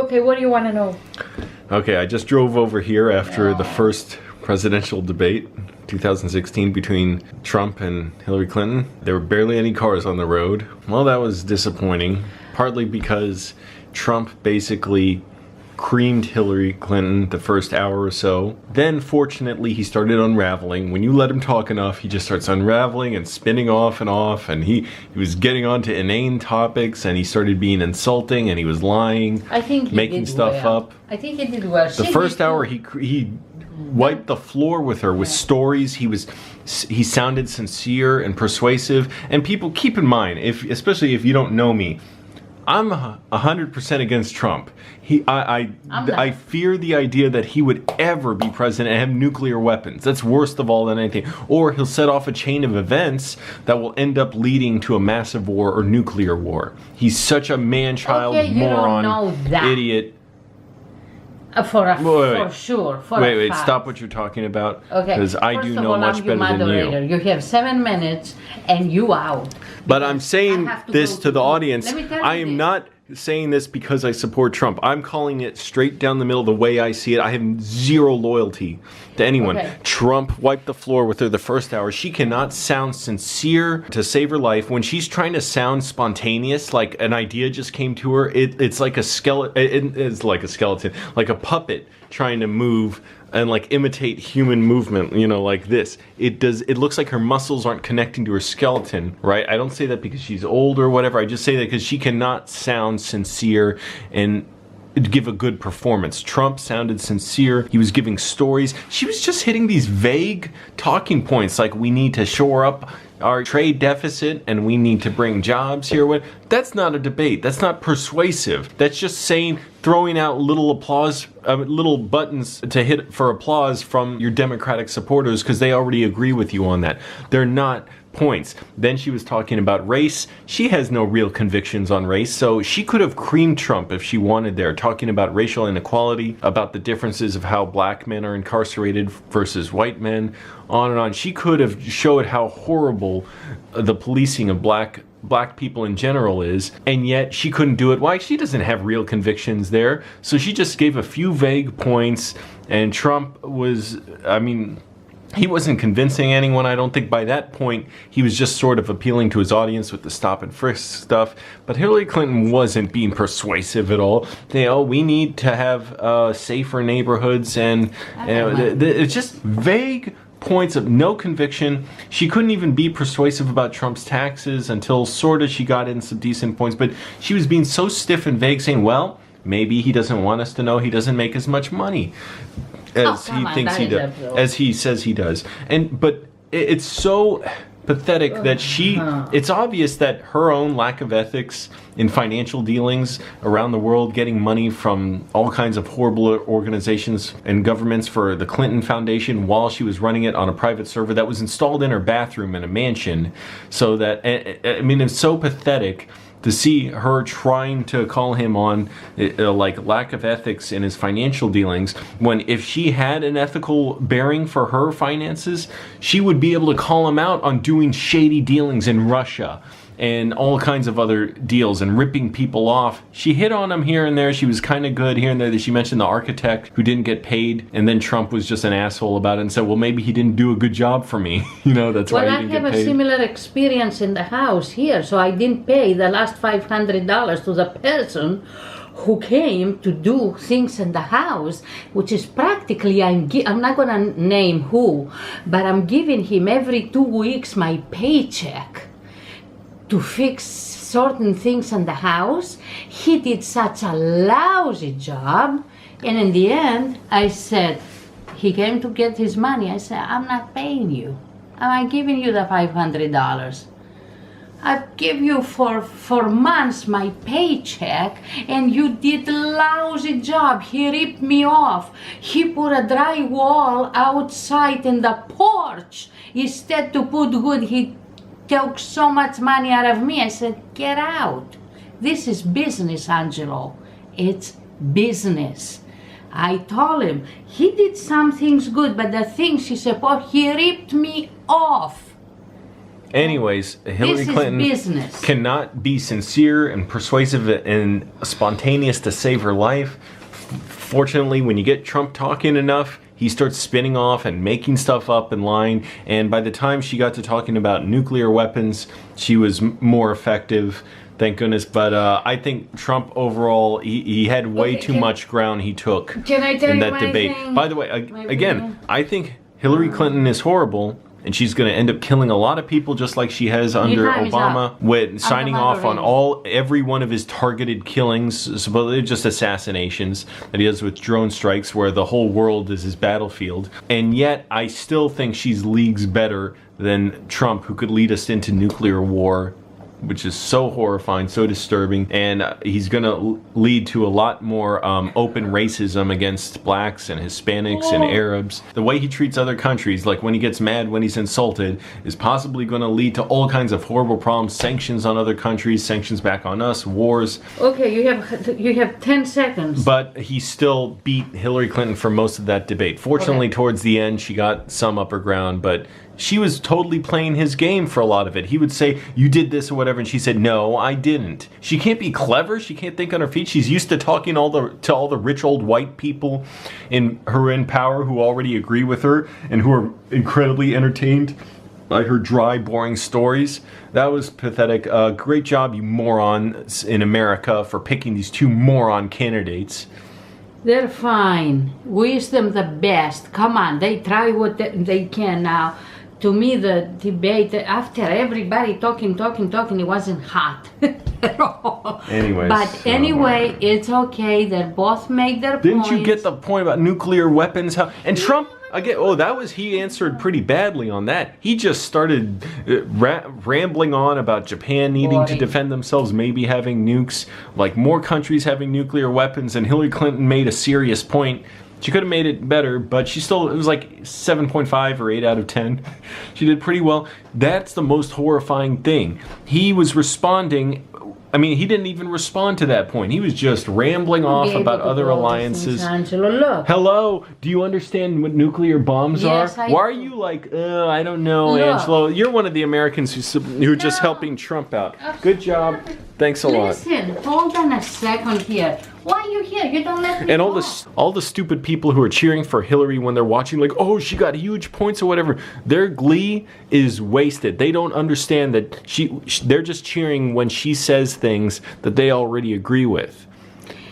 Okay, what do you want to know? Okay, I just drove over here after the first presidential debate, 2016, between Trump and Hillary Clinton. There were barely any cars on the road. Well, that was disappointing, partly because Trump basically creamed Hillary Clinton the first hour or so. Then, fortunately, he started unraveling. When you let him talk enough, he just starts unraveling and spinning off, and he was getting onto inane topics, and he started being insulting, and he was lying, I think he making did stuff well. up. I think he did well. The first hour, he wiped the floor with her with stories. He sounded sincere and persuasive. And people, keep in mind, especially if you don't know me, I'm 100% against Trump. I fear the idea that he would ever be president and have nuclear weapons. That's worst of all than anything. Or he'll set off a chain of events that will end up leading to a massive war or nuclear war. He's such a man-child, moron, idiot. For sure. Wait, stop what you're talking about. Okay. Because I do know much better than you. You have 7 minutes and you out. But I'm saying this to the audience. I am not saying this because I support Trump. I'm calling it straight down the middle the way I see it. I have zero loyalty to anyone. Okay. Trump wiped the floor with her the first hour. She cannot sound sincere to save her life. When she's trying to sound spontaneous, like an idea just came to her, it's like a skeleton. It's like a skeleton, like a puppet trying to move and like imitate human movement, you know, like this. It looks like her muscles aren't connecting to her skeleton, right? I don't say that because she's old or whatever. I just say that because she cannot sound sincere and give a good performance. Trump sounded sincere. He was giving stories. She was just hitting these vague talking points like we need to shore up our trade deficit and we need to bring jobs here. That's not a debate. That's not persuasive. That's just saying, throwing out little little buttons to hit for applause from your Democratic supporters because they already agree with you on that. They're not points. Then she was talking about race. She has no real convictions on race, so she could have creamed Trump if she wanted there, talking about racial inequality, about the differences of how black men are incarcerated versus white men, on and on. She could have showed how horrible the policing of black people in general is, and yet she couldn't do it. Why? She doesn't have real convictions there, so she just gave a few vague points, and Trump was, he wasn't convincing anyone. I don't think by that point he was just sort of appealing to his audience with the stop and frisk stuff. But Hillary Clinton wasn't being persuasive at all. We need to have safer neighborhoods, and it's just vague points of no conviction. She couldn't even be persuasive about Trump's taxes until sort of she got in some decent points. But she was being so stiff and vague, saying, well, maybe he doesn't want us to know he doesn't make as much money as he thinks he does, as he says he does. But it's so pathetic that it's obvious that her own lack of ethics in financial dealings around the world, getting money from all kinds of horrible organizations and governments for the Clinton Foundation while she was running it on a private server that was installed in her bathroom in a mansion. So that, it's so pathetic to see her trying to call him on like lack of ethics in his financial dealings, when if she had an ethical bearing for her finances, she would be able to call him out on doing shady dealings in Russia and all kinds of other deals and ripping people off. She hit on him here and there. She was kind of good here and there. She mentioned the architect who didn't get paid, and then Trump was just an asshole about it and said, well, maybe he didn't do a good job for me. That's why he didn't get paid. Well, I have a similar experience in the house here, so I didn't pay the last $500 to the person who came to do things in the house, which is practically, I'm not going to name who, but I'm giving him every 2 weeks my paycheck to fix certain things in the house. He did such a lousy job, and in the end, I said, he came to get his money. I said, I'm not paying you. I'm giving you the $500. I give you for months my paycheck, and you did a lousy job. He ripped me off. He put a drywall outside in the porch instead to put good. He took so much money out of me. I said, get out. This is business, Angelo. It's business. I told him, he did some things good, but the things he ripped me off. Anyways, Hillary This is Clinton business. cannot be sincere and persuasive and spontaneous to save her life. Fortunately, when you get Trump talking enough, he starts spinning off and making stuff up and lying. And by the time she got to talking about nuclear weapons, she was more effective. Thank goodness. But I think Trump overall, he had way too much ground he took in that debate. By the way, again, I think Hillary Clinton is horrible. And she's going to end up killing a lot of people just like she has under Obama, with signing off on every one of his targeted killings, supposedly just assassinations that he does with drone strikes where the whole world is his battlefield. And yet I still think she's leagues better than Trump, who could lead us into nuclear war, which is so horrifying, so disturbing, and he's going to lead to a lot more open racism against blacks and Hispanics and Arabs. The way he treats other countries, like when he gets mad, when he's insulted, is possibly going to lead to all kinds of horrible problems, sanctions on other countries, sanctions back on us, wars. Okay, you have 10 seconds. But he still beat Hillary Clinton for most of that debate. Fortunately, towards the end, she got some upper ground, but she was totally playing his game for a lot of it. He would say, you did this or whatever, and she said, no, I didn't. She can't be clever. She can't think on her feet. She's used to talking to all the rich old white people in power who already agree with her and who are incredibly entertained by her dry, boring stories. That was pathetic. Great job, you morons in America, for picking these two moron candidates. They're fine. Wish them the best. Come on, they try what they can now. To me, the debate, after everybody talking, it wasn't hot at all. Anyways. But anyway, it's okay. They both make their points. Didn't you get the point about nuclear weapons? And Trump, again, he answered pretty badly on that. He just started rambling on about Japan needing to defend themselves, maybe having nukes, like more countries having nuclear weapons, and Hillary Clinton made a serious point. She could have made it better, but it was like 7.5 or 8 out of 10. She did pretty well. That's the most horrifying thing. He was responding. I mean, he didn't even respond to that point. He was just rambling off about other alliances. Angelo, look. Hello, do you understand what nuclear bombs are? Why are you like, I don't know, Angelo? You're one of the Americans who are just helping Trump out. Good job. Thanks a lot. Listen, hold on a second here. Why are you here? You don't let me And all the stupid people who are cheering for Hillary when they're watching, like, oh, she got huge points or whatever. Their glee is wasted. They don't understand that they're just cheering when she says things that they already agree with.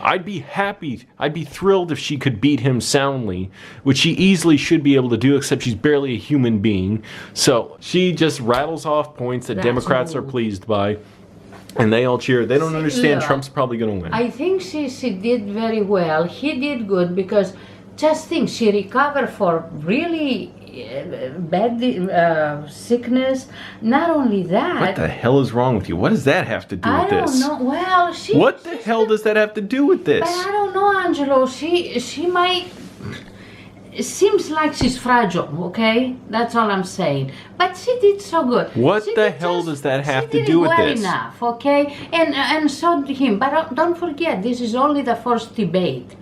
I'd be happy, I'd be thrilled if she could beat him soundly, which she easily should be able to do, except she's barely a human being. So she just rattles off points that Democrats are pleased by. And they all cheer. They don't understand Trump's probably going to win. I think she did very well. He did good because just think, she recovered for really bad sickness. Not only that. What the hell is wrong with you? What does that have to do with this? I don't know. Well, what the hell does that have to do with this? But I don't know, Angelo. She might. It seems like she's fragile, okay? That's all I'm saying. But she did so good. What the hell does that have to do with this? She did well enough, okay? And so did him. But don't forget, this is only the first debate.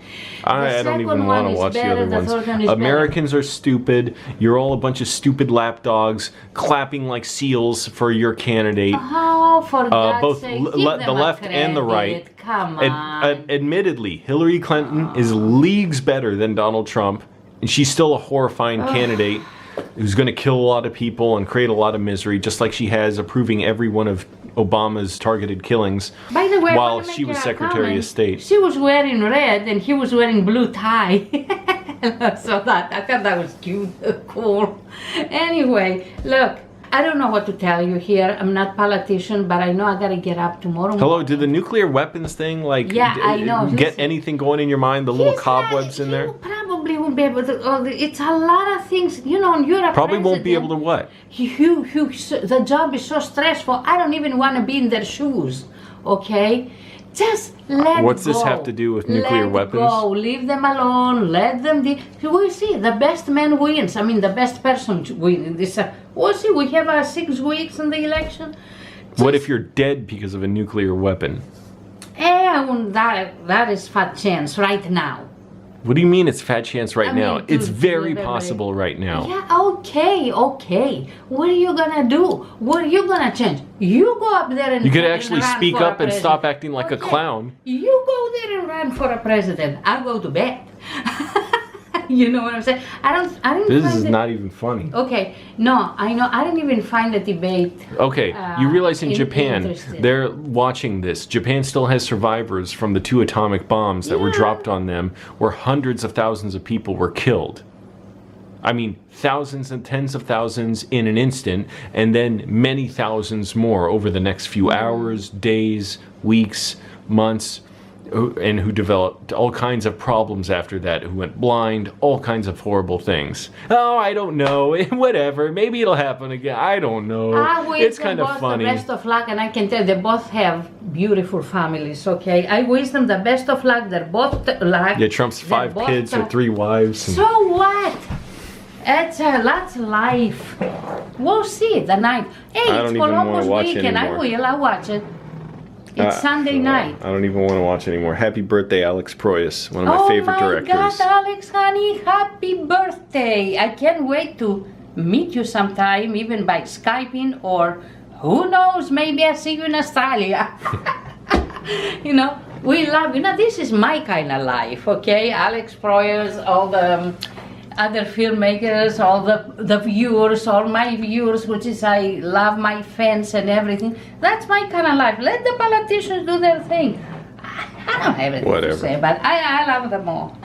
I don't even want to watch the other ones. Americans are stupid. You're all a bunch of stupid lapdogs clapping like seals for your candidate. Oh, for God's both sake, the left and the right. Come on. Admittedly, Hillary Clinton is leagues better than Donald Trump. And she's still a horrifying candidate who's going to kill a lot of people and create a lot of misery, just like she has, approving every one of Obama's targeted killings. By the way, while she was Secretary of State. She was wearing red and he was wearing blue tie. So I thought that was cute, cool. Anyway, look. I don't know what to tell you here. I'm not a politician, but I know I gotta get up tomorrow. Hello, did the nuclear weapons thing, I know. Get anything going in your mind? The little cobwebs in there? Probably won't be able to. It's a lot of things. You know, you're a probably won't be able to what? The job is so stressful. I don't even want to be in their shoes. Okay? Just let What's this have to do with nuclear weapons? Go. Leave them alone. Let them. We'll see. The best man wins. I mean, the best person wins. We'll see. We have 6 weeks in the election. What if you're dead because of a nuclear weapon? That is fat chance right now. What do you mean it's fat chance right I now? mean, It's to very everybody. possible right now. Yeah, okay. What are you gonna do? What are you gonna change? You go up there and You could and actually run speak for a up and president. stop acting like a clown. You go there and run for a president. I'll go to bed. You know what I'm saying? I didn't This find is it- not even funny. Okay, no, I know. I didn't even find the debate. Okay, you realize in Japan, interesting. they're watching this. Japan still has survivors from the 2 atomic bombs that were Yeah. dropped on them, where hundreds of thousands of people were killed. I mean, thousands and tens of thousands in an instant, and then many thousands more over the next few hours, days, weeks, months, and who developed all kinds of problems after that, who went blind, all kinds of horrible things. Oh, I don't know, whatever, maybe it'll happen again, I don't know. I wish It's them kind of both funny. the best of luck, and I can tell they both have beautiful families. Okay, I wish them the best of luck. They're both luck. Yeah, Trump's They're 5 both kids or 3 wives. And So what? It's that's life. We'll see the night. Hey, I don't it's even wanna Columbus watch weekend. anymore. I'll watch it. It's Sunday night. I don't even want to watch anymore. Happy birthday, Alex Proyas, one of my favorite directors. Oh my God, Alex, honey, happy birthday! I can't wait to meet you sometime, even by Skyping, or who knows, maybe I'll see you in Australia. You know, we love, this is my kind of life, okay? Alex Proyas, all the other filmmakers, all the viewers, all my viewers, which is I love my fans and everything. That's my kind of life. Let the politicians do their thing. I don't have anything Whatever. to say, but I love them all.